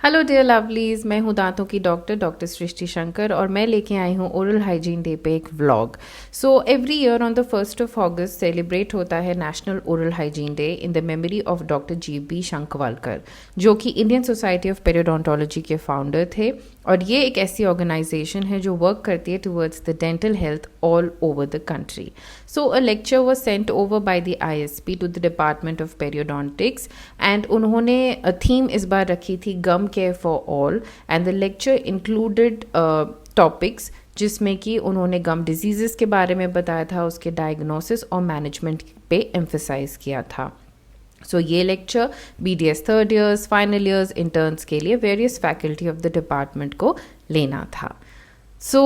Hello dear lovelies, मैं हूँ दांतों की डॉक्टर सृष्टि शंकर और मैं लेके आई हूँ ओरल हाइजीन डे पे एक vlog. So every year on the 1 celebrate होता है national oral hygiene day in the memory of doctor GB शंकवालकर, जो कि इंडियन सोसाइटी ऑफ पेरियोडोंटोलॉजी के फाउंडर थे। और ये एक ऐसी ऑर्गेनाइजेशन है जो वर्क करती है towards the dental health all over the country. So a lecture was sent over by the ISP to the department of periodontics and उन्होंने थीम इस बार रखी थी gum care for all and the lecture included topics जिसमें कि उन्होंने गम disease के बारे में बताया था, उसके डायग्नोसिस और मैनेजमेंट पे एम्फेसाइज किया था। सो ये lecture BDS third years, final years, interns के लिए various faculty of the department को लेना था। सो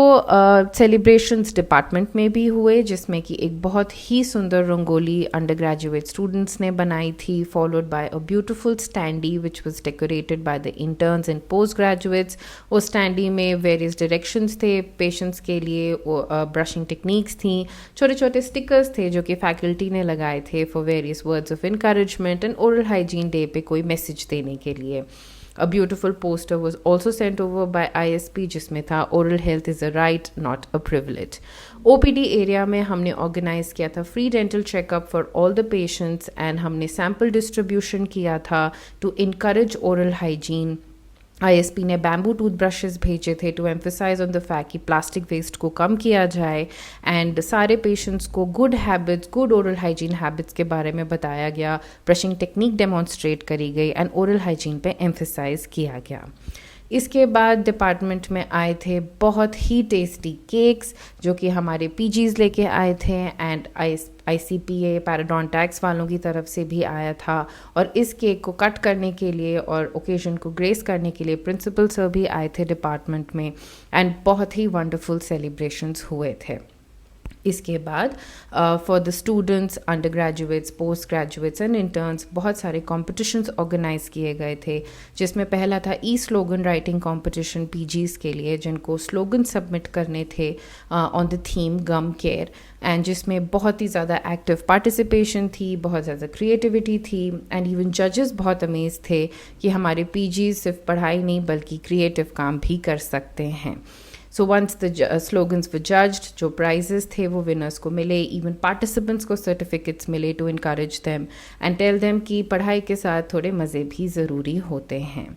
सेलिब्रेशंस डिपार्टमेंट में भी हुए, जिसमें कि एक बहुत ही सुंदर रंगोली अंडर ग्रेजुएट स्टूडेंट्स ने बनाई थी, followed by a beautiful standee which was decorated by the interns and post graduates. उस स्टैंडी में वेरियस डायरेक्शंस थे पेशेंट्स के लिए, ब्रशिंग टेक्निक्स थी, छोटे छोटे स्टिकर्स थे जो कि फैकल्टी ने लगाए थे for various words of encouragement and oral hygiene day पे कोई मैसेज देने के लिए। A beautiful poster was also sent over by ISP जिसमें था oral health is a right not a privilege। OPD area में हमने ऑर्गेनाइज किया था free dental checkup for all the patients and हमने सैम्पल डिस्ट्रीब्यूशन किया था to encourage oral hygiene. ISP ने बैम्बू टूथब्रशेस भेजे थे to emphasise on the fact कि प्लास्टिक वेस्ट को कम किया जाए एंड सारे पेशेंट्स को good habits, good oral hygiene habits के बारे में बताया गया, ब्रशिंग टेक्निक डेमोन्स्ट्रेट करी गई एंड ओरल हाइजीन पे एम्फेसाइज किया गया। इसके बाद डिपार्टमेंट में आए थे बहुत ही टेस्टी केक्स जो कि हमारे PGs लेके आए थे एंड ICPA पैराडोंटैक्स वालों की तरफ से भी आया था। और इस केक को कट करने के लिए और ओकेजन को ग्रेस करने के लिए प्रिंसिपल सर भी आए थे डिपार्टमेंट में एंड बहुत ही वंडरफुल सेलिब्रेशंस हुए थे। इसके बाद for the students, under graduates, post graduates and interns बहुत सारे कॉम्पिटिशन्स ऑर्गेनाइज किए गए थे, जिसमें पहला था स्लोगन राइटिंग कॉम्पिटिशन PGs के लिए, जिनको स्लोगन सबमिट करने थे on the theme gum care and जिसमें बहुत ही ज़्यादा एक्टिव पार्टिसिपेशन थी, बहुत ज़्यादा क्रिएटिविटी थी एंड इवन जजेस बहुत अमेज थे कि हमारे PGs सिर्फ पढ़ाई नहीं बल्कि क्रिएटिव काम भी कर सकते हैं। So once the slogans were judged, जो प्राइजेस थे वो विनर्स को मिले, इवन पार्टिसिपेंट्स को सर्टिफिकेट्स मिले to encourage them and tell them कि पढ़ाई के साथ थोड़े मज़े भी ज़रूरी होते हैं।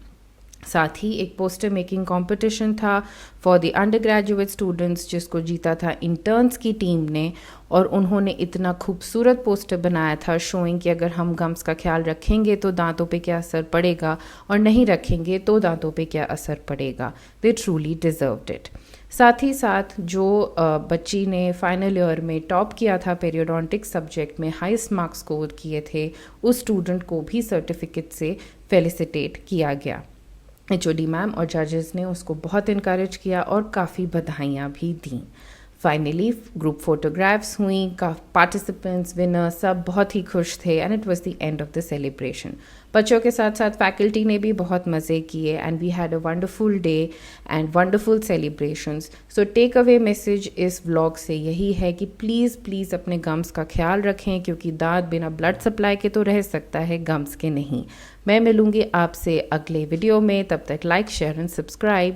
साथ ही एक पोस्टर मेकिंग कंपटीशन था for the under graduate students जिसको जीता था इंटर्न्स की टीम ने और उन्होंने इतना खूबसूरत पोस्टर बनाया था शोइंग कि अगर हम गम्स का ख्याल रखेंगे तो दांतों पे क्या असर पड़ेगा और नहीं रखेंगे तो दांतों पे क्या असर पड़ेगा। दे ट्रूली डिजर्व्ड इट। साथ ही साथ जो बच्ची ने फाइनल ईयर में टॉप किया था पेरियोडोंटिक्स सब्जेक्ट में, हाईएस्ट मार्क्स स्कोर किए थे, उस स्टूडेंट को भी सर्टिफिकेट से फेलिसिटेट किया गया। HOD मैम और जजेस ने उसको बहुत इनकरेज किया और काफ़ी बधाइयाँ भी दी। फाइनली ग्रुप फोटोग्राफ्स हुई, पार्टिसिपेंट्स, विनर्स सब बहुत ही खुश थे and it was the end of the celebration. बच्चों के साथ साथ फैकल्टी ने भी बहुत मज़े किए and we had a wonderful day and wonderful celebrations. So take away message इस व्लॉग से यही है कि प्लीज़ प्लीज़ अपने गम्स का ख्याल रखें, क्योंकि दांत बिना ब्लड सप्लाई के तो रह सकता है, गम्स के नहीं। मैं मिलूँगी आपसे अगले वीडियो में, तब तक लाइक, शेयर एंड सब्सक्राइब।